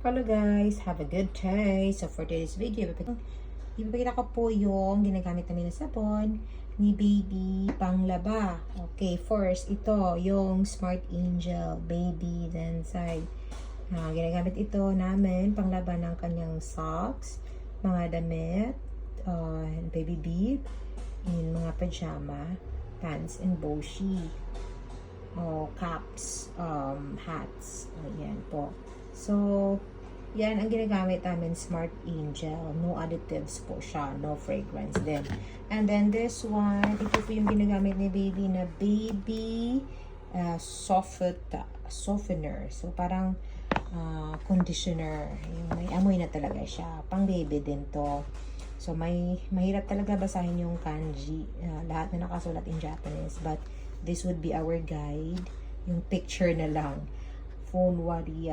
Hello guys, have a good day. So for today's video, ipapakita ko po yung ginagamit namin na sabon ni baby panglaba. Okay, first ito yung Smart Angel baby denside. Ginagamit ito namin panglaba ng kanyang socks, mga damit, baby bib, in mga pajama, pants and boshi, caps, hats. Ayan po. So, yan ang ginagamit namin, Smart Angel. No additives po siya. No fragrance din. And then this one, ito po yung ginagamit ni baby na baby softener. So, parang conditioner. Yung may amoy na talaga siya. Pang baby din to. So, mahirap talaga basahin yung kanji. Lahat na nakasulat in Japanese. But, this would be our guide. Yung picture na lang. Phone wari